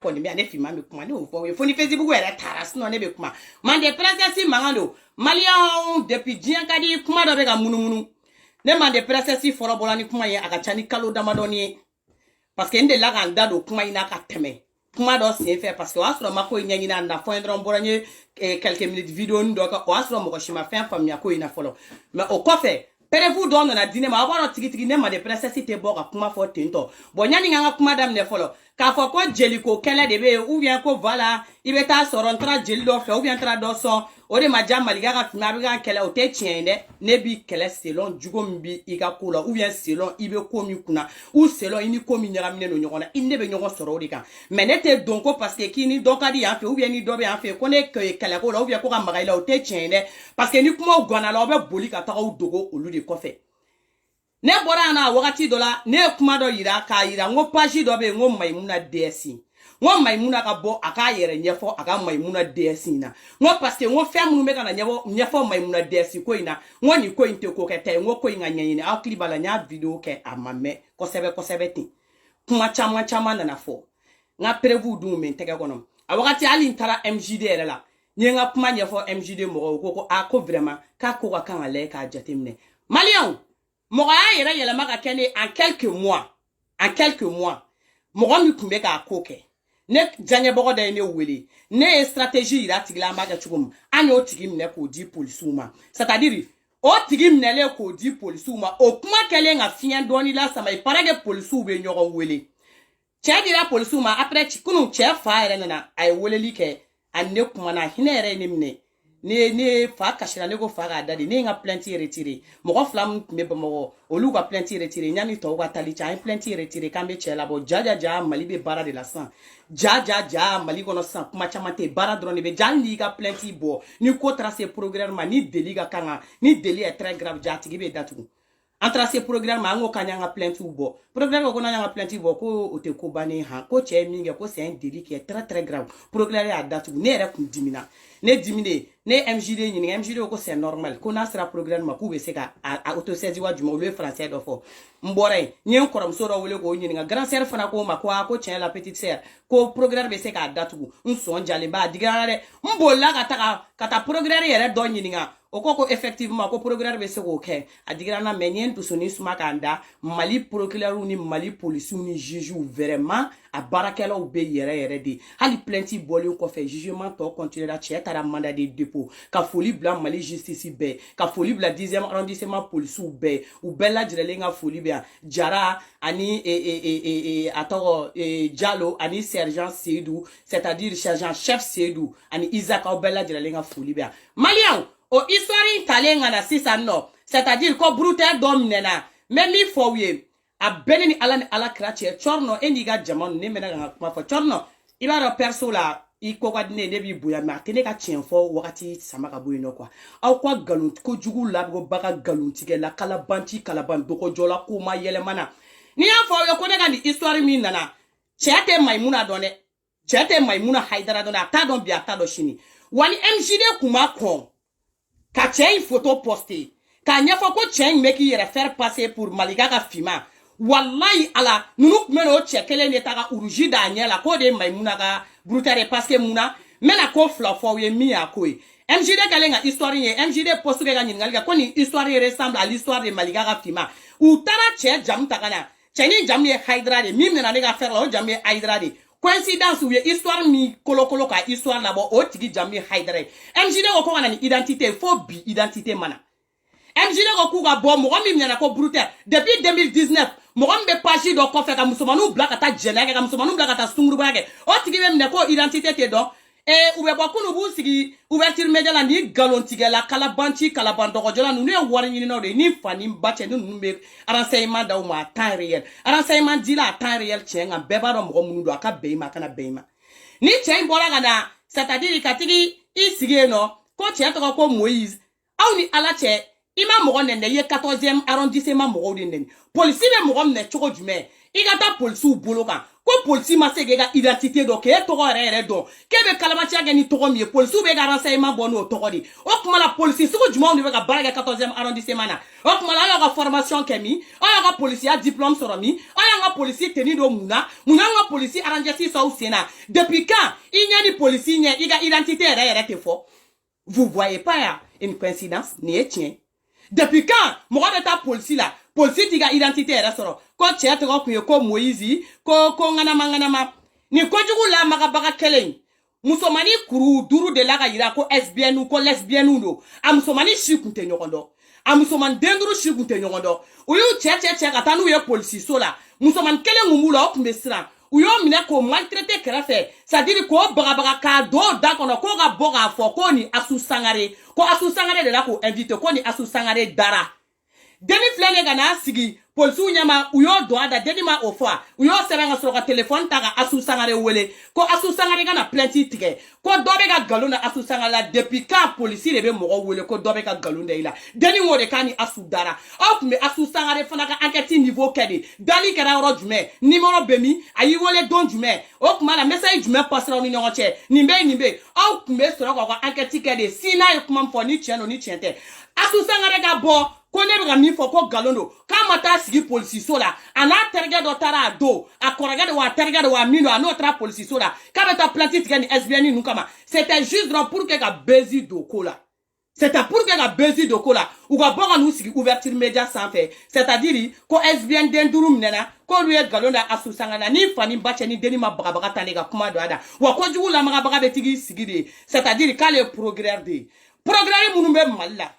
Poni mi ane fima mi kuma ne ofo we foni Facebook were taras no ne be kuma man de princesse mangando Malian depuis dien kadi kuma do be ga munumunu ne man de princesse foro bolani kuma ye aga chani kalo damadoni parce que inde la ganda do kuma ina ka teme kuma do se fait parce que wasro mako nyanyina na fo ndron boranye quelques minutes vidéo ndo ka wasro mo ko shima fin famia ko ina folo mais au coffre Pere-vous donne na dîner ma avoir tiki ne ma de princesse te boka kuma fo tinto bon nyani nga kuma dam ne folo ka fo ko jeliko kele de be ou bien ko voilà ibe ta soron tra jeli do fe ou bien tra do so o de ma jam maliga ka fima bi ga kele o te tiende ne bi kele selon jugo mbi iga kula ou bien selon ibe komi kuna ou selon ini komi nyaramine no nyogona inne be nyogo soro de kan mais ne te donko parce que kini donka di en fait ou bien ni do be en fait ko ne ke kele ko ou bien ko ga magaila o te tiende parce que ni kuma gona la o be boli ka ta o dogo olu de kofe ne bora na wakati dola ne kuma do yira ka yira ngo page do be ngo maimuna desi ngo maimuna ka bo aka yere nyefo aka maimuna desi na ngo parce que ngo fe munu me kana nyefo maimuna desi ko ina ngo ni ko inte ko kete ngo ko inga nyanyine a clip bala nya video ke amame ko sebe tin kuma chama na fo nga prevu du men tege kono a wakati ali ntara MJD ele la nyenga kuma nyefo MJD mo ko ako vraiment ka ko ka kan ale ka jatemne Malien Moya yera yela maka kene en quelques mois moga mi kumbe ka koke ne janye bogo da ne wele ne stratégie ira tigla maka chugum anyo tigim ne ko di polisuma c'est-à-dire o tigim ne le ko di polisuma o kuma kele nga fien doni la sama iparage polisu be nyogo wele che dira polisuma après chikunu che fa ere na ay wele like anne kuma na hinere ne mne ne fa kashira ne go fa ga dadi ne nga plainte retiré mo flam me mo olu ga plainte retiré nyami to ga tali cha plainte retiré kambe chela bo jaja mali be bara de la sang jaja mali kono sang kuma chamate bara drone be jandi ga plainte bo ni ko tracer programme ni deli ga kanga ni deli est très grave jati be datu entre ces programmes ango kanyanga plainte bo programme ko nanga plainte bo ko ote ko bani ha ko che minge ko c'est un délit qui est très grave programme a datu ne re ku dimina ne dimine ne MJD ni MJD ko c'est normal ko na sera programme ma ku be se ka auto saisi wa du mo le français do fo mbore nyen korom so do wole ko ni nga grand sœur fana ko ma ko tien la petite sœur ko programme be se ka datu nso njale ba digare mbola kata programme yere do ni nga okoko effectivement ko programme be se ko ke adigra na menyen to soni suma kanda mali procureur ni mali police ni juge vraiment a barakela ou be yere de hali plainte boli ko fait jugement to continuer la cheta da mandat de dépôt ka folie blanc mali justice be ka folie blanc 10e arrondissement police ou be la direle nga folie be jara ani atoro Diallo ani sergent Seydou c'est-à-dire sergent chef Seydou ani Isaac ou be la direle nga folie be Malien o histoire talenga na sisa no c'est-à-dire ko brutal domnena même il faut oui a beneni ala krache chorno eniga jamon ne mena nga kuma fo chorno ibaro perso la iko kwa dine ne bi buya ma kene ka tienfo wakati samaka buyi no kwa aw kwa galunt ko jugu labgo baka galuntige la kala banti kala bando ko jola kuma yele mana ni afo yo ko daga ni histoire mi nana chete maimuna done chete maimuna haidara done ata don bi ata do shini wali MJD kuma kon ka tien photo posté ka nyafo ko tien meki yere faire passer pour maliga ka fima wallahi ala nunu meno chekele ne taga uruji da nyela ko de maimuna ka brutare parce que muna mena ko flafo we mi akoi MJD kalenga histoire ye MJD poste ga nyinga ko ni histoire ressemble à l'histoire de maliga ka fima ou tara che jam takana cheni jam ye haidra de mim na ga faire la jam ye haidra de coïncidence ou histoire mi kolo ka histoire là bo o tigi jam ye haidra MJD ko kana ni identité faux bi identité mana MJD ko ku ga bo mo mi na ko brutale depuis 2019 Mogombe page do ko fe ka musomanu blaka ta jenage ka musomanu blaka ta sunguru bage o tigi be mne ko identité te do ube bokunu bu sigi ouverture media la ni galontige la kala bando ko jola nu ne wari ni no de ni fani mbache ni numbe renseignement da ma temps réel renseignement dit la temps réel tien en beba do mo munu do aka beima kana beima ni tien bola kana c'est-à-dire katigi isige no ko tien to ko Moïse aw ni ala che ima mogo nende ye 14e arrondissement mogo nende police be mogo ne choko jume igata polisi bolo kan ko polisi ma se ga identité do ke to re do ke be kalamachi ga ni to mi polisi be ga renseignement bono to di o kuma la polisi so juma on be ga baraga 14e arrondissement na o kuma la ga formation kemi o ga polisi a diplôme sur mi o ga polisi teni do muna ga polisi arranger si so sena depuis quand il y a ni polisi nya iga identité re te fo vous voyez pas une coïncidence ni tien depuis quand mo ga ta polisi la polisi diga identité re soro ko tchete ko Moïse ko ngana ma ni ko jugu la maga baga kelen musomani kuru duru de la ga yira ko SBN ou ko lesbienne do amusomani shikunte nyokondo amusomani denduru shikunte nyokondo uyu tchete ka tanu ye polisi so la musomani kelen ngumula okumbe sira uyo mine ko maltraité kerafe ça dit ko baga ka do da kono ko ga boga fo ko ni asu sangare de la ko invite ko ni asu sangare dara deni flene gana sigi polisi unyama uyo doada deni ma ofwa uyo seranga soroka telefone taga asu sangare wele ko asu sangare gana plenty tige ko dobe ga galuna asu sangala depuis quand polisi rebe mogo wele ko dobe ga galunda ila deni ngode kani asu dara ok me asu sangare fana ka enquête niveau kedi dali kera ro jume numéro bemi ayi wele don jume ok mala message jume passera ni nyoche nimbe ok me soroka ko enquête kedi sina kuma mfoni cheno ni chente asu sangare ga bo ko ne bega mi fo ko galondo kama ta sigi polisi so la ana terge do tara do akoraga de wa terge de wa mino anotra polisi so la ka beta planti tigani SBN nu kama c'était juste pour que ga bezi do kola c'était pour que ga bezi do kola ou ga boga nu sigi ouverture média sans fait c'est-à-dire ko SBN den duru minena ko lu ye galonda asu sangana ni fani bache ni deni ma baga talega kuma do ada wa ko jugu la maga baga betigi sigi de c'est-à-dire ka le progrès munu be malla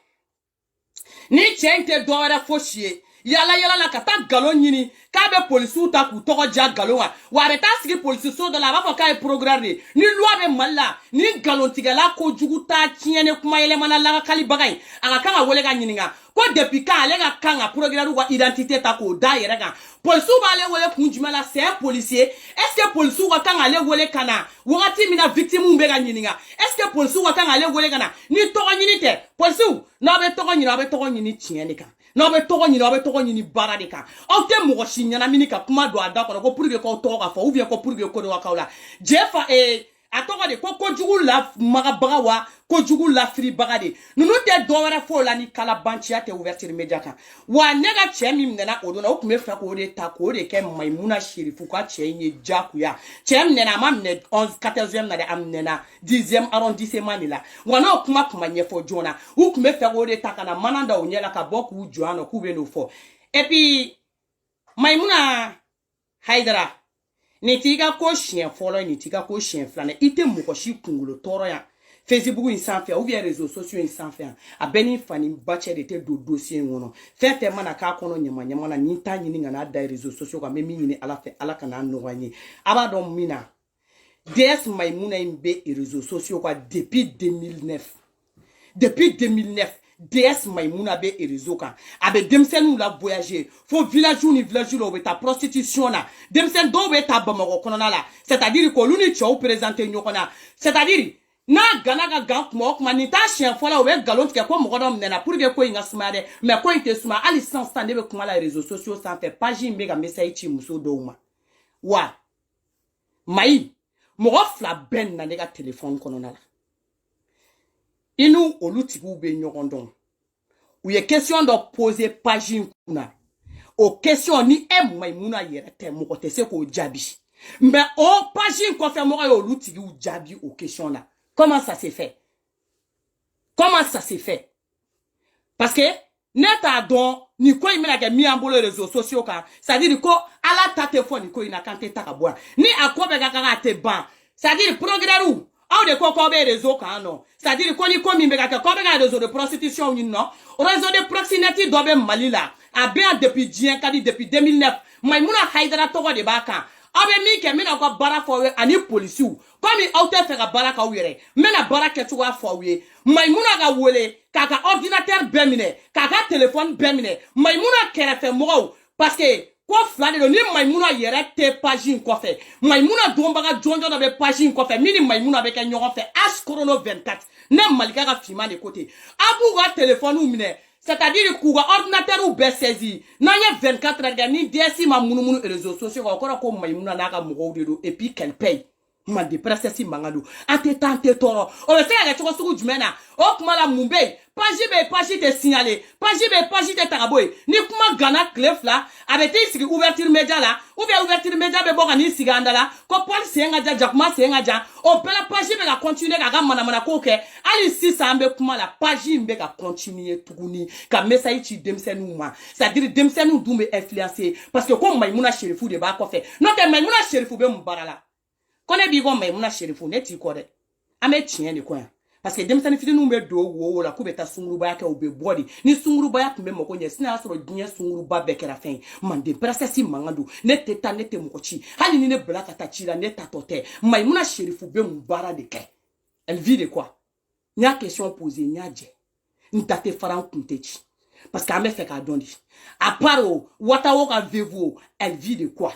ni chente doora fochie yala la kata galon nyini ka be polisu ta ku togo ja galonwa wa beta sigi polisu so de la ba fo ka programme ni loi be malla ni galon tigala ko juguta tiene kuma ele mana la kali bagay aka kanga wole ga nyininga ko depuis ka ale ga kanga programme wa identité ta ko da yere ga polisu ba ale wole kunjumala c'est un policier est-ce que polisu wa kanga ale wole kana wakati mina victime umbe ga nyininga est-ce que polisu wa kanga ale wole kana ni togo nyini te polisu no be togo nyini tiene ka no be togo nyini bara de ka o te mo shinyana mini ka kuma do ada ko pour que ko to ka fo ou bien ko pour que ko do ka la jefa atogo de ko jugu la maga baga wa ko jugu la fri baga de nunu te do wara fo la ni kala banchi ate ouverture media kan wa nega chemi mnena odona o kume fa ko de ta ko de ke Maimuna Sherifu ka chenye jakuya chem nena mamne 11 14e na de amnena 10e arrondissement ni la wana o kuma nyefo jona o kume fa ko de ta kana mananda o nyela ka boku joano ku be no fo et puis Maimuna Haidara nitiga ko chien folo nitiga ko chien flane ite moko shi kungulo toro ya Facebook insanfia ou bien réseaux sociaux insanfia a beni fani bache de te do dossier ngono fete mana ka kono nyama na ninta nyini ngana da réseaux sociaux ka memi nyini ala kana no wanye aba don mina DS Maimuna imbe réseaux sociaux quoi depuis 2009 DS Maimuna be réseau kan abe demsen ou la voyager fo village ou ta prostitution na demsen do be ta bamako kono na la c'est-à-dire ko luni cho présenter nyokona c'est-à-dire na gana ga gank mo kuma ni ta chien fola o be galon ke ko mo godom nena pour que ko inga smade mais ko inte suma ali sans stand be kuma la réseaux sociaux sans fait page mbega message chi muso douma wa mai mo fla ben na nega téléphone kono na la inu olutigu be nyokondon ou ye question de poser page kuna o question ni Maimuna yere te mo te se ko jabi mais o page ko fe mo yo olutigu jabi o question là comment ça s'est fait parce que neta don ni ko imela ke mi ambolo réseaux sociaux ka ça dit ko ala ta téléphone ko ina kante ta ka boa ni akobe ga ka te ban ça dit programme aw de ko be réseau kan non c'est-à-dire ko ni ko mi mbeka ko be ga réseau de prostitution ni non réseau de proxénétisme do be Mali la a bien depuis dien kadi depuis 2009 Maimuna Haidara togo de baka abe mi ke mi na ko bara fo we ani police comme aw te fe ga bara ka were me na bara ke to wa fo we Maimuna ga wole kaka ordinateur bemine kaka téléphone bemine Maimuna kere fe mo parce que ko flade do ni Maimuna yere te page ko fe Maimuna dombaga jonjo na be page ko fe mini Maimuna be ke nyogo fe as corona 24 na malika ga fima de côté abu ga téléphone ou mine c'est-à-dire que ordinateur ou be saisi non y a 24 heures ni DSI ma munu réseaux sociaux encore ko Maïmouna naka mo de et puis qu'elle paye man de presse mangalo ate tante toro o be se ga choko suku jumena o kuma la mumbe page te signaler page te taraboy ni kuma gana clef là avec ici ouverture média là ou bien ouverture média be boka ni siganda là ko Paul senga ja jakuma senga ja o pe la page be ga continuer ga mana ko ke ali si ça ambe kuma la page mbe ga continuer tuguni ka message ci demsenu ma c'est-à-dire demsenu dumbe influencer parce que comme Maïmouna Chérifou de ba ko fait non que Maïmouna Chérifou be mbarala kone bi go Maïmouna Chérifou ne ti ko de ame tien de ko parce que demsani fiti numbe do wo la ko beta sunguruba yake obe body ni sunguruba yake me moko nyesi na soro dinya sunguruba bekera fin man de processi mangando ne teta ne te mokochi hali ni ne blaka ta chira ne tatote Maïmouna Chérifou be mbara de ke elle vit de quoi nya question posée nya je ntate faran kuntechi parce que ame fait ka dondi à part wata wo ka vevo elle vit de quoi.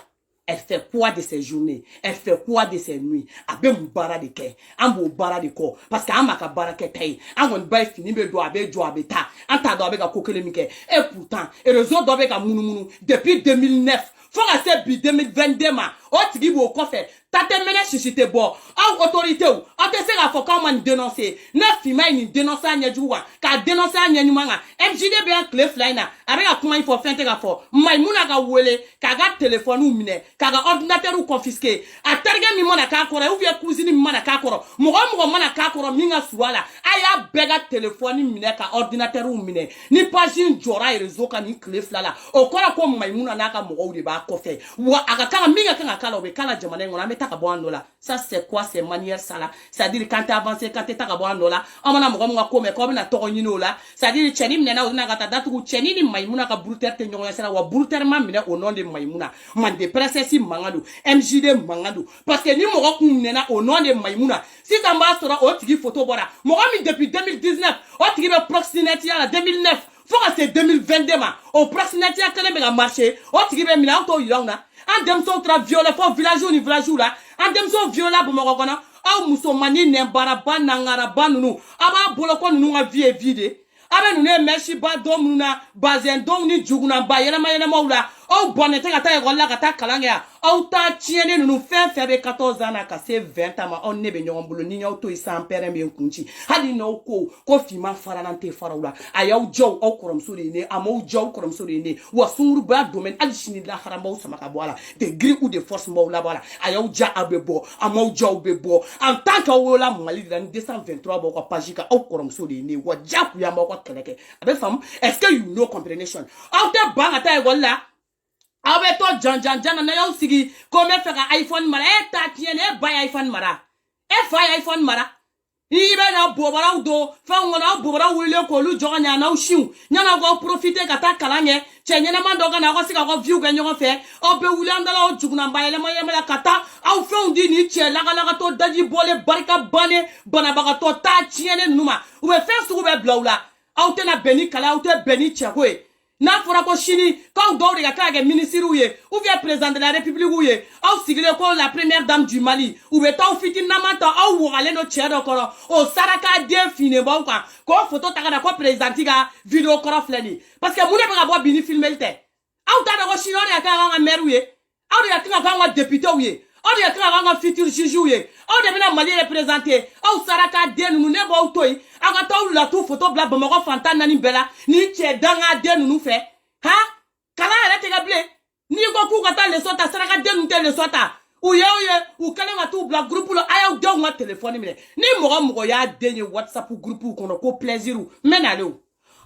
Elle fait quoi de ses journées? Elle fait quoi de ses nuits? Abe mbara de ke, ambo bara de ko, parce que amaka bara ke tay, amon bay fini be do abe ta, anta do abe ka kokele mike. Et pourtant, et réseau do abe ka munu depuis 2009, faut rester bi 2022 ma, o tigi bo ko fait. Tate mene chichite bo, au autorité ou, a te se ga fo quand man dénoncer, ne fima ni dénoncer anya juwa, ka dénoncer anya nyumanga, MJD be un clef liner, avec a comment il faut faire te ga fo, Maïmouna ga wele, ka ga téléphone ou mine, ka ga ordinateur ou confisqué, a terge mi mona ka kora, ou via cousine mi mona ka kora, mugo mona ka kora minga suala, aya bega téléphone mine ka ordinateur ou mine, ni pagine jora et réseau ka ni clef la, o kora ko Maïmouna na ka mugo de ba ko fe, wa aga kala minga kala obe kala jamane ngona meta ça c'est quoi ces manières ça là c'est-à-dire quand tu avances quand tu es là on m'a montré comment comme na toronino là c'est-à-dire tcheni mena na gata datu tcheni ni Maïmouna ka bruter te nyonga sala wa bruter ma mena au nom de Maïmouna man de princesse mangado MJD mangado parce que ni mo ko mena au nom de Maïmouna si ça m'a sera o tigi photo bora mo mi depuis 2019 o tigi be proximité à 2009 faut que c'est 2022 ma au proximité à kele mega marché o tigi be mina auto yona an demso tra violé fo village là an demso violé bo moko kona aw musomani ne baraba nangara banunu aba boloko nunu nga vie vide abe nunu merci ba dom na bazen dom ni juguna ba yele ma wula aw bonete ka ta école la ka ta kalanga aw ta tiene nunu fe be 14 ans na ka se 20 ans on ne be nyom bolo ni nyaw to isa pere me kunchi hadi no ko fima fara nante fara wula ayaw jow aw korom so ne amaw jow korom so ne wa sunguru ba domaine alchini la haramba sama ka boala de gris ou de force mawla boala ayaw ja abebo amaw jow bebo en tant que wola mali dans 223 bo ko pagika aw korom so ne wa jaku ya mako keleke abe fam est-ce que you know comprehension aw te banga ta wala abe to jan na yaw sigi ko me feka iPhone mara e ta tiene e bay iPhone mara e fa iPhone mara ibe na bobara do fa ngona bobara wile ko lu jonya na ushiu nyana go profiter kata kalanye chenyena mandoga na go siga go view ga nyo fe obe wulanda la o juguna mbayele mo yemela kata au fe undi ni che laga to daji bole barika bane bana baga to ta tiene numa ube fe su ube blawla au te na beni kala au te beni chekwe na fora ko chini quand do de ka ministre ou bien président de la république ou sigile ko la première dame du Mali ou beta fiti na mata au wale no chedo koro o saraka de fine ba ko photo taka ko président ga vidéo koro fleni parce que mune ba bo bini filmer te au ta ko chino ya ka nga maire ou au ya ka nga député ou au ya ka nga futur juge ou au de na Mali représenter au saraka de nous ne ba toy aga taw la tout photo bla ba mako fanta nani bela ni che danga de nous fait ha kala ala te gable ni ko ku kata le sota saraka de nous te le sota ou kala nga tout bla groupe lo aya do nga téléphone mi ni mo ya denye WhatsApp groupe ko no ko plaisir menale o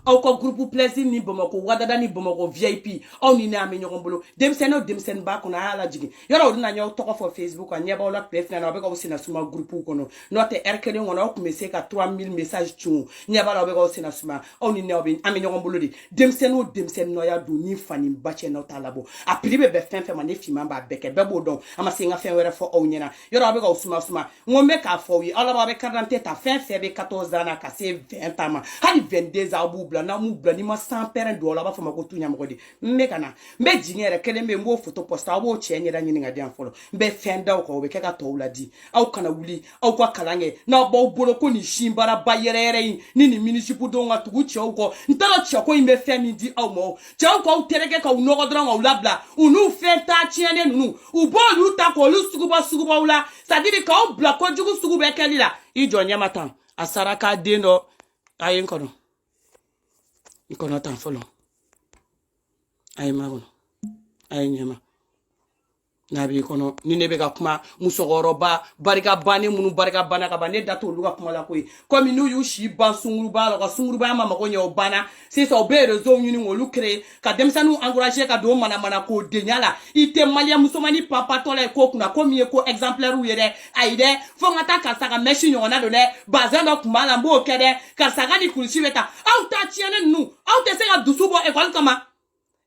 au ko groupe plaisir ni bomako wadada ni bomako VIP au ni na amenyo kombolo demsen ba ko na ala jigi yoro na nyaw to ko fo Facebook an nyeba wala plef na be ko sina suma groupe ko no note erkele ngona ko mese ka 3000 message tu nyeba la be ko sina suma au ni ne obi amenyo kombolo di demsen no ya do ni fani bache na talabo a pribe be fen ma ne fima ba beke be bodon ama singa fen were fo au nyena yoro be ko suma ngombe ka fo wi ala ba be 40 ta fen be 14 ans na ka se 20 ans hadi 22 ans bla na mu bla ni ma sans père do la ba fo mako tunya mako de me kana me jingere kele me mbo photo posta wo che nyira nyini ngade anfolo be fenda ko be keka to wula di au kana wuli au kwa kalange na bo bolo ko ni shimbara bayerere ni municipal do nga tugu che ko ntara che ko imbe femi di au mo che ko tereke ka uno godra nga wula bla unu fenta chiene nunu u bo lu ta ko lu suguba wula sadiri ka o bla ko jugu sugu be kelila ijo nyamatan asaraka deno ayin kono ikono tan folo ay magono ay nyama nabi kono ni nebe ka kuma musogoroba barika bane munu barika bana ka bane dato luga kuma la koy comme nous yu shi ban sunguruba la sunguruba mama ko nyo bana c'est ça be rezo nyuni ngolu créer ka demsanu encourager ka do mana ko denyala ite malia musomani papa tole ko kuna ko mi ko exemplaire ou yede aide fo ngata ka saka meshi nyona do ne bazana kuma la mbo kede ka saka ni kulisi beta au ta tiene nu au te seka dusubo école kama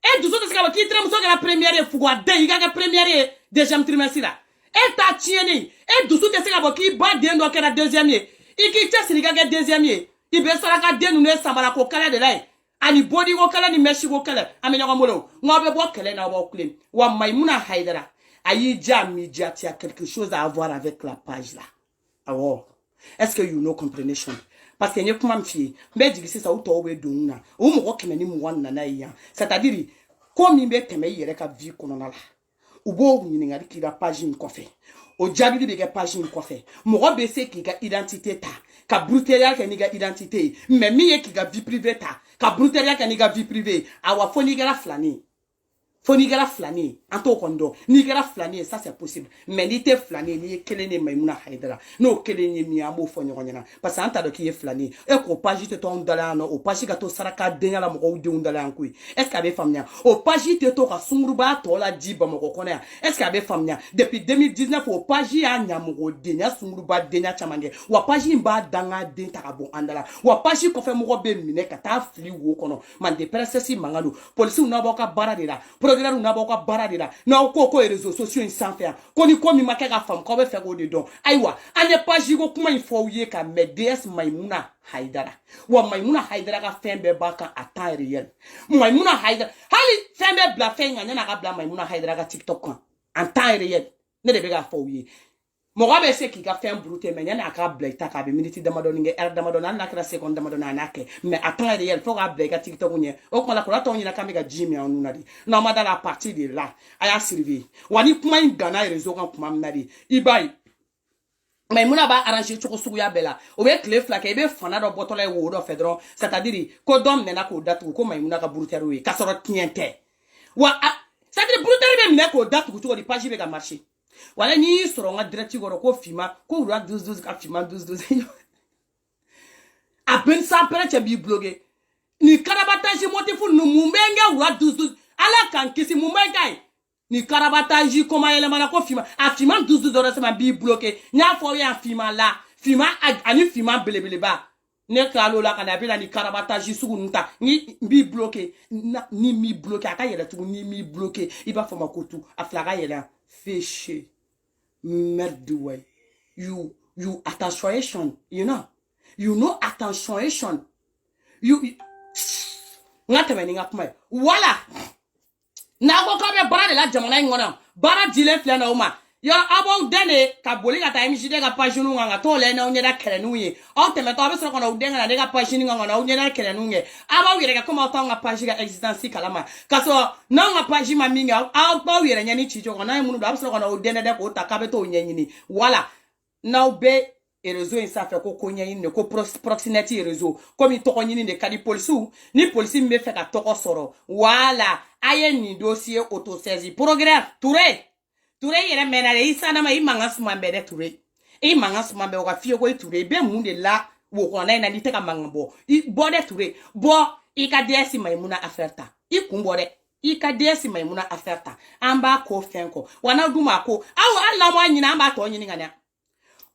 et tout ça c'est qui très muso la première fois de il ga première deuxième trimestre là et ta tieni et tout ça c'est qui ba de ndo la deuxième et qui test ni ga deuxième il be sala ka de nu ne samara ko kala de lai ani body ko kala ni meshi ko kala amenya ko molo ngobe bo kala na bo clean wa Maimouna Haidara ayi media a quelque chose à avoir avec la page là alors est-ce que you know comprehension parce que n'y a pas de fille mais dis que ça ou toi oueduna ou mo ko ni mo wan na iya c'est-à-dire comme il be teme yere ka vie kono na la ou bo ni ngari ki da page ni ko fe o jabi be ga page ni ko fe mo ko be se ki ga identité ta ka bruteria ka ni ga identité mais mi ye ki ga vie privée ta ka bruteria ka ni ga vie privée awa foni ga la flani Fonigara flâner, Anto Kondo, Nigara flâner, ça c'est possible. Mais n'était flâner, ni kelene Maimouna Haidara. No kelene miamo fonyorona. Parce que anta de qui est flâner. Et qu'on pas juste ton dollar, au pas juste to saraka denga la moko de undala en kui. Est-ce qu'il y avait famille? Au pas juste to ka sungruba to la diba moko kona. Est-ce qu'il y avait famille? Depuis 2019, au pas juste a nyamoko denya sungruba denya chamange. Ou pas juste ba danga den takabo andala. Ou pas juste qu'on fait moko be mine kata fli wo kono. Man de presesi mangalo. Police ou naboka baradera. Programme na boko baradira na ko réseaux sociaux sans faire koni komi makeka fam ko be fe go dedon aiwa ane page go kuma info wiye ka medes Maimouna Haidara wa Maimouna Haidara ka fembe baka ata réel Maimouna Haidara hali fembe bla fenga na ka bla Maimouna Haidara ka TikTok kan en temps réel ne de be ga fo wiye mo ga be se ki ka fem brute men yana ka bla ita ka be minute damadon nge er damadon na ka seconde damadon na ke mais à temps réel fo ga bla ka TikTok nye o ko la ko la to nyina ka me ga jimi anu na di na ma da la partie de là aya servi wani kuma ingana réseau kan kuma mnadi ibai Maimouna ba arranger choko sugu ya bela o be clé flake e be fana do botole wo do fedron c'est-à-dire ko dom nena ko datu ko Maimouna ka brutero we ka soro tiente wa c'est-à-dire brutero be ne ko datu ko di page be ga marcher wala ni soronga direct goro ko fima ko ura 12 ka fima 12 a ben sa pere che bi blogué ni karabataji motifu no mumbenga ura 12 ala kan kisi mumbenga ni karabataji koma ele mana ko fima a fima 12 dollars ma bi bloqué nya fo ya fima la fima ani fima belebele ba ne kalo la kana bila ni karabataji sugu nta ni bi bloqué ni mi bloqué aka yele tu ni mi bloqué iba fo makotu aflaga yele fiché merde way you attention you know attention you ngata meni ngakuma wala na ko ka be bara de la jamana ngona bara dile fle na uma yo abo dene ka boli ka ta MJD ka page nu nga to le na unyeda kere nu ye o te me to be so ko na udenga na de ka page ni nga na unyeda kere nu ye aba wire ka kuma to nga page ka existence kalama kaso na nga page ma minga aba wire nya ni chicho ko na mu do abso ko na udene de ko ta ka be to nyanyini wala na be et réseau in ça fait ko konya in ko proximité réseau comme to ko nyini de kadi police ni police me fait ka to ko soro wala aye ni dossier autosaisi progrès Touré yere menale isana ma imanga sumambe de Touré e manga sumambe o ka fie ko Touré be mu de la wo ko na ni te ka mangambo I bo de Touré bo I ka desi Maimouna affaire I kumbo de I ka desi Maimouna affaire amba ko fenko wana duma ko awo alla mo nyina amba to nyini ngana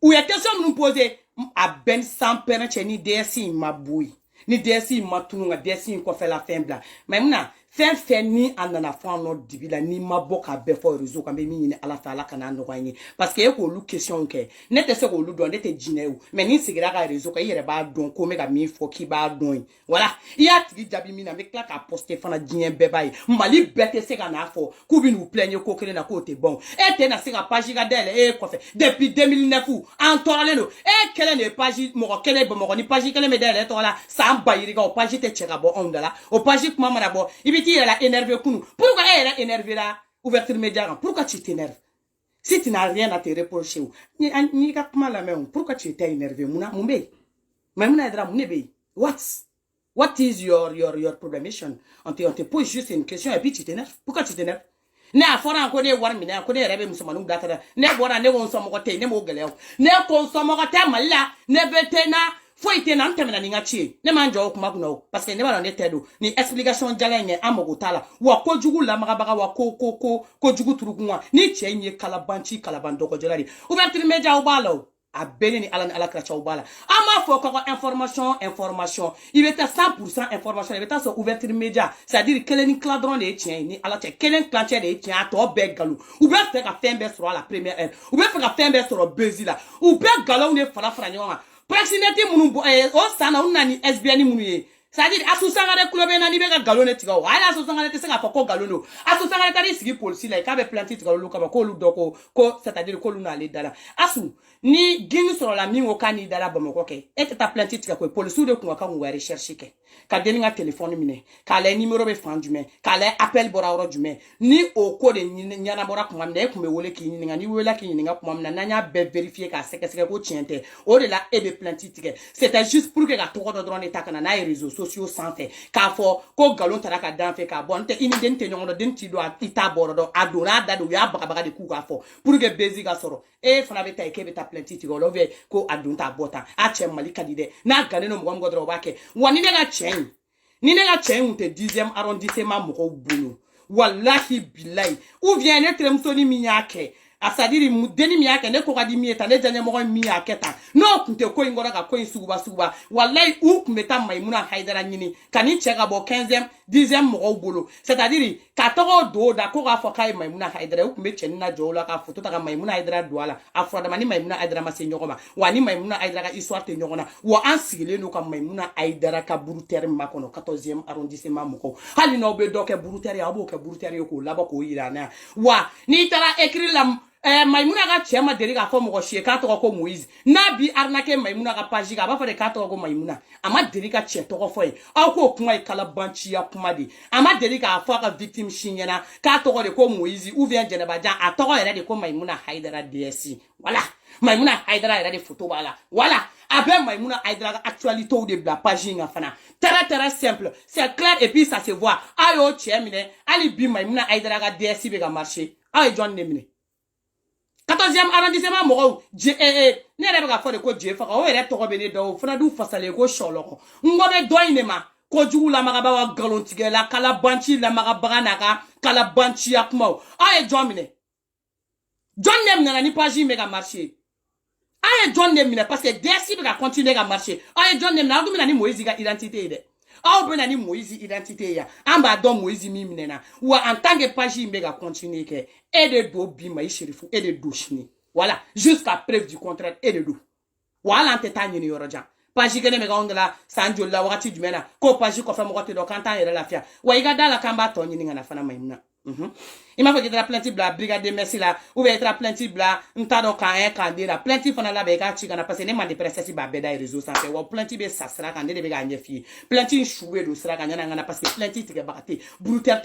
ou ya question nous poser a ben sans père ni desi mabui ni desi matunga desi ko fait la fin bla Maimouna fɛn ni a nana fɔ an nɔ dibi la n'i ma bɔ k'a bɛɛ fɔ réseau kan bɛ min ɲini ala fɛ ala kana nɔgɔya ye parce que e k'olu question kɛ ne tɛ se k'olu dɔn ne tɛ jinɛ ye mais ni sigira ka réseau kan i yɛrɛ b'a dɔn ko n bɛ ka min fɔ k'i b'a dɔn ye voilà i y'a tigi jaabi min na n bɛ tila k'a poster fana diɲɛ bɛɛ b'a ye mali bɛɛ tɛ se ka n'a fɔ k'u bɛ n'u plaignre ko kelen na k'o tɛ bon e tɛ na se ka page ka dayɛlɛ e kɔfɛ depuis 2009 an tɔɔrɔlen don e kelen de ye page mɔgɔ kelen bamakɔ ni page kelen bɛ dayɛlɛ e tɔgɔ la san ba yirika o page tɛ cɛ ka bɔ anw da la o page kuma mana bɔ i bɛ t'i yɛrɛ la énervé kunu pourquoi e yɛrɛ énervé la ouverture média kan pourquoi tu t'énerves si tu n'as rien à te reprocher n'i ka kuma lamɛn pourquoi tu t'es énervé mun bɛ yen Maïmouna Aïdara mun ne bɛ yen what is your problemation on te pose juste une question et puis tu t'énerves pourquoi tu t'énerves ne a fɔra ko ne wari minɛ ko ne yɛrɛ bɛ musomaninw da tɛ ne bɔra ne ko n sɔmɔgɔ tɛ yen ne m'o gɛlɛya ne ko n sɔmɔgɔ tɛ Mali la ne bɛ tɛ na foyi tɛ na n tɛmɛna ni n ka ci ye ne m'an jɔ o kuma kunna o parce que ne b'a dɔn ne tɛ don ni explication jala in ye an mago t'a la wa kojugu lamagabaga wa kojugu turukun wa ni cɛ in ye kalabanci kalaban dɔgɔjɔla de ouverture média o b'a la o a bɛɛ ni ala ni ala kiracaw b'a la an b'a fɔ k'aw ka information i bɛ taa 100% information i bɛ taa sɔrɔ ouverture média c'est à dire kelen ni tila dɔrɔn de ye tiɲɛ ye ni ala cɛ kelen tilancɛ de ye tiɲɛ a tɔ bɛɛ nkalon u bɛ fɛ ka fɛn bɛɛ sɔrɔ a la première heure u bɛ fɛ ka fɛn bɛɛ sɔrɔ bezi la u bɛɛ nkalonw de fara ɲɔgɔn kan proximité minnu bɔ o san na u nana ni SBN minnu ye c'est-à-dire Assou Sangaré kulo bɛ na n'i bɛ ka nkalon de tigɛ o hali Assou Sangaré tɛ se k'a fɔ ko nkalon don Assou Sangaré taar'i sigi polisi la k'a bɛ plainte tigɛ olu kama k'olu dɔ ko c'est-à-dire k'olu n'ale dala Assou ni gini sɔrɔla min ko k'a n'i dala Bamakɔ kɛ e tɛ taa plainte tigɛ koyi polisiw de kun ka kan k'u ka recherche kɛ ka denni ka téléphone minɛ k'a lajɛ numéro bɛ fan jumɛn k'a lajɛ appel bɔra yɔrɔ jumɛn ni o ko de ɲɛnabɔra tuma min na e kun bɛ wele k'i ɲininka n'i welela k'i ɲininka tuma min na n'an y'a bɛɛ vérifier k'a sɛgɛsɛgɛ ko tiɲɛ tɛ o de la e bɛ plainte tigɛ c'était juste pour que ka tɔgɔ dɔ dɔrɔn de ta ka na n'a ye réseaux sociaux sanfɛ k'a fɔ ko nkalon taara ka dan fɛ k'a bɔ n tɛ i ni den tɛ ɲɔgɔn dɔn den t'i dɔn i t'a bɔrɔ dɔn a donna a da de u y'a bagabaga de k'u k'a fɔ pour que bezi ka sɔrɔ e fana bɛ taa k'e bɛ taa plainte tigɛ o la ko a don t'a bɔ tan a cɛ Mali ka di dɛ n'a gannen don mɔgɔ dɔrɔn o b'a kɛ wa ni ne ka cɛ in tɛ 10e arrondissement mɔgɔw bolo wallahi bilahi ou bien ne terimusonin min y'a kɛ a c'est-à-dire denni min y'a kɛ ne ko ka di min ye tan ne janɲɛmɔgɔ min y'a kɛ tan n'o kun tɛ ko in kɔrɔ ka ko in suguba wallahi u kun bɛ taa Maïmouna Aïdara ɲini ka ni cɛ ka bɔ 15e 10e mɔgɔw bolo c'est-à-dire ka tɔgɔ don o da ko k'a fɔ k'a ye Maïmouna Aïdara u kun bɛ cɛnin na jɔ o la ka photo ta ka Maïmouna Aïdara don a la a fɔradama ni Maïmouna Aïdara ma se ɲɔgɔn ma wa ni Maïmouna Aïdara ka histoire tɛ ɲɔgɔn na wa an sigilen don ka Maïmouna Aïdara ka burutɛri makɔnɔ 14e arrondissement mɔgɔw hali n'aw bɛ dɔ kɛ burutɛri ye aw b'o kɛ burutɛri ye k'o labɔ k'o yira an na wa n'i taara écrit la Maïmouna ka cɛ ma deli k'a fɔ mɔgɔ si ye k'a tɔgɔ ko Moïse n'a bi arnaqué Maïmouna ka page kan a b'a fɔ de k'a tɔgɔ ko Maïmouna a ma deli ka cɛ tɔgɔ fɔ ye aw k'o kuma ye kalabanciya kuma de a ma deli k'a fɔ a ka victime si ɲɛna k'a tɔgɔ de ko Moïse ou bien Jɛnɛbajan a tɔgɔ yɛrɛ de ko Maïmouna Aïdara DS voilà Maïmouna Aïdara yɛrɛ de photo b'a la voilà a bɛ Maïmouna Aïdara ka actualité de bila page in kan fana très simple c'est clair et puis ça se voit a y'o cɛ minɛ hali bi Maïmouna Aïdara ka DS bɛ ka marcher aw ye jɔn de minɛ 14e arrondissement mɔgɔw ne yɛrɛ bɛ ka fɔ de ko je faga o yɛrɛ tɔgɔ bɛ ne dɔn o fana dun fasalen ko sɔlɔkɔ n kɔ bɛ dɔ in de ma kojugu lamagabaga nkalontigɛ la kalabanci lamagabaga n'a ka kalabanciya kumaw aw ye jɔn minɛ jɔn de minɛna ni page in bɛ ka marcher aw ye jɔn de minɛ parce que DS bɛ ka continuer ka marcher aw ye jɔn de minɛ aw dun bɛ na ni Moïse ka identité ye dɛ aw bɛ na ni Moïse identité ya an b'a dɔn Moïse min minɛna wa en tant que page in bɛ ka continuer kɛ e de do bi ma i Sherifu e de do sini voilà jusqu'à preuve du contraire e de do wa hali an tɛ taa ɲini yɔrɔ jan page kelen bɛ k'anw de la san joli la wagati jumɛn na k'o page kɔfɛ mɔgɔ tɛ dɔn k'an t'an yɛrɛ lafiya wa i ka da la k'an b'a tɔ ɲini ka na fana Maïmouna i m'a fɔ k'i taara plainte bila brigade merci la ou bien i taara plainte bila n t'a dɔn k'an de la plainte fana labɛn i k'a ci ka na parce que ne man de princesse b'a bɛɛ da réseau sanfɛ wa plainte bɛ sa sira kan ne de bɛ k'a ɲɛf'i ye plainte in su bɛ don sira kan yanni an ka na parce que plainte tigɛbaga tɛ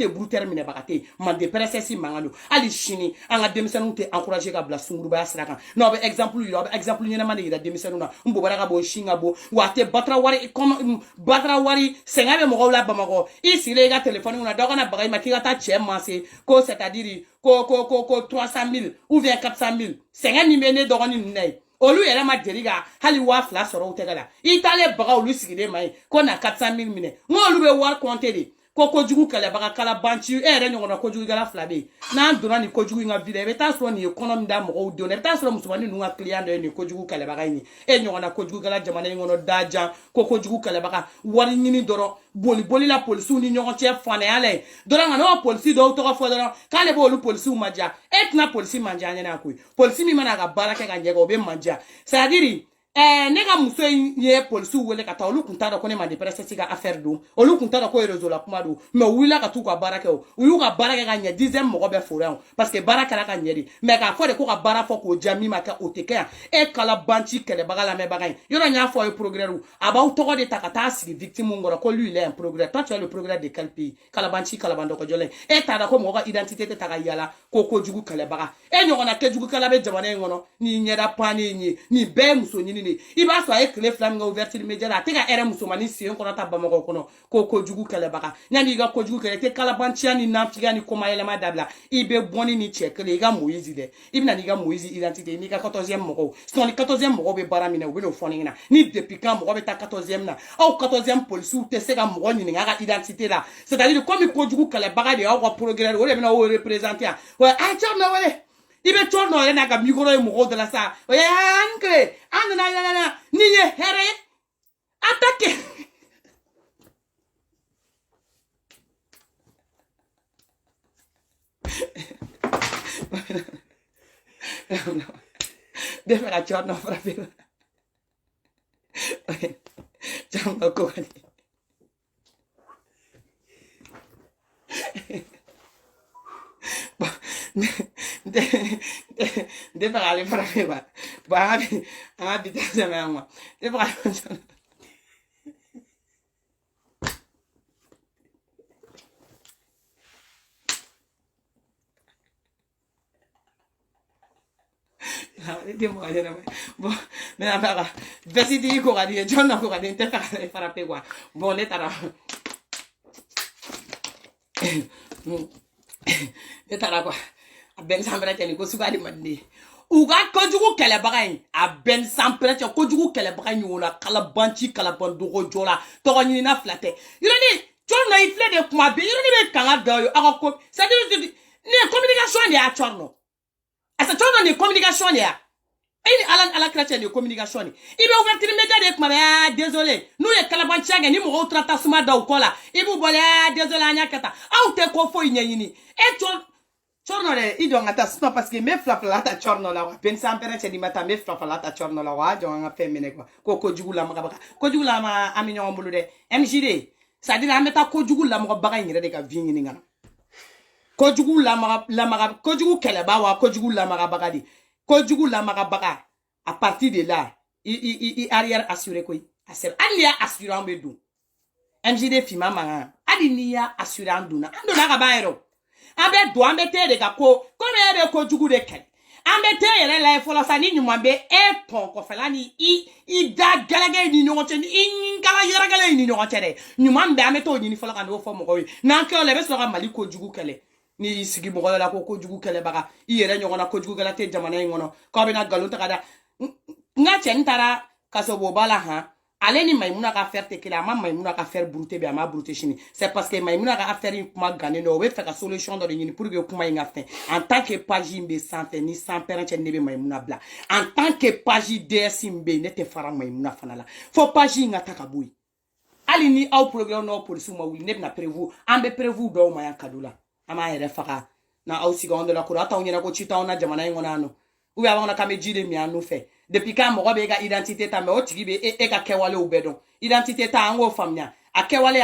burutɛri minɛbaga tɛ man de princesse mankan don hali sini an ka denmisɛnninw tɛ encourager ka bila sungurubaya sira kan n'aw bɛ exemple yira aw bɛ exemple ɲɛnama de yira denmisɛnninw na n bɔbara ka bɔ n sin ka bɔ wa a tɛ batara wari sɛgɛn bɛ mɔgɔw la Bamakɔ i sigilen i ka téléphone na dɔ kana baga i ma k'i ka taa cɛ manse ko c'est-à-dire ko 300 000 ou bien 400 000 sɛgɛn min bɛ ne dɔgɔnin ninnu na ye olu yɛrɛ ma deli ka hali 2,000 sɔrɔ u tɛgɛ la i taalen baga olu sigilen ma ye ko na 400 000 minɛ n k'olu bɛ wari compter de ko kojugu kala baga kala banchi ere nyongona kojugu gala flabe na ndona ni kojugu nga vile beta so ni economy da mo do ne beta so musumani nunga client de ni kojugu kala baga ni nyongona kojugu gala jamana ngono daja ko kojugu kala baga wari nyini doro boli la police ni nyongo che fane ale doro ngano police do to fo doro kale bo lu police maja na police manja nyana ku police mi mana ga baraka ga njego be manja c'est à dire nega muso ye police wele ka ta olu kunta da ko ne ma de presse siga affaire do olu kunta da ko rezo la kuma do mais wila ka tu ka baraka o uyu ka baraka ga nya 10e mo be foran parce que baraka la ka nyeri mais ka fo de ko ka bara fo ko jami ma ka oteke kala banchi kele bagala me bagay yoro nya fo e progrès ou aba to ko de takata sigi victime ngora ko lui il est un progrès toi tu as le progrès de quel pays kala banchi kala bando ko jole ta da ko mo ga identité te taka yala ko jugu kale baga nyona ke jugu kala be jamane ngono ni nyeda pani ni be muso ni il va so avec les flammes ouvertes immédiates la teka ere musomani si on konata bamako kono ko jugu kale baga nyani ga ko jugu kale te kala bantia ni namfiga ni koma elema dabla ibe boni ni chekele ga moizi de ibna ni ga moizi identité ni ga 14e moko son ni 14e moko be baramina we no fonina ni depuis quand moko be ta 14e na au 14e police ou te se ga moko ni ga identité là c'est-à-dire comme ko jugu kale baga de wa progrès o le na o représenter ouais a tchorno wele ibe tchorno le na ga micro e moko de la sa ouais ankle na ni ye here attaque deve la giorno proprio ciao ko de parler proprio ba abita ma de parler bon mais alors vas-y dis quoi dire John n'a quoi dire te frapper quoi bon les tara les tara quoi ben sambra tani ko sugadi mandi uga kojugu kele bagay a ben sambra tani kojugu kele bagay wona kala banchi kala bandogo jola to ni na flate yoni John na ifle de kuma be yoni be kanga do ako ça dit ne communication ni a chorno asa chorno ni communication ya ala chrétien de communication ni ibe ouverture média de kuma désolé nous les kalabanchiaga ni mo trata suma da ukola ibu bole désolé anya kata au te ko fo nyini chorno le ido ngata sma parce que me flafla ta chorno la wa ben sampere che di mata me flafla ta chorno la wa jo nga femene quoi ko jugula ma baka ko jugula ma aminyo mbulu de mjd ça dit la meta ko jugula ma baka ngire de ka vingi ni ngana ko jugula ma ko jugu kele ba wa ko jugula ma baka di kojugu la magabaka à partir de là il arrière assuré quoi alia assurant bedu mjd fima manga alinia assurant duna andona ka baero ambe do ambe te de ka ko ebe kojugu de kel ambe te yele la fola sani nyumambe ton ko felani i da galage ni nyoche ni ngala yara gale ni nyoche de nyumambe ambe to ni fola kan do fo mo ko na ke le be so ka mali kojugu kele ni sigi mo la ko jugu kele baga iyere nyongona ko jugu gala te jamana ngono ko be na galu ta kada nga chentara kaso bo bala ha ale ni maimuna ka faire te kila ma maimuna ka faire brouter be ma brouter chini c'est parce que maimuna ka faire kuma gane no we fait ka solution do ni pour que kuma inga fin en tant que page mbe santé ni sans parent nebe maimuna bla en tant que page ds mbe ne te fara maimuna fanala faut page inga takabui ali ni au programme no police mo wi ne na prévu ambe prévu do ma yan kadula ama yere faka na au sigondo la kurata onyena ko chita ona jamana ngona no ubi abona kamejide mi anu fe depuis ka mo be ga identité ta me o tigibe e ka kewale ubedon identité ta ango famnya akewale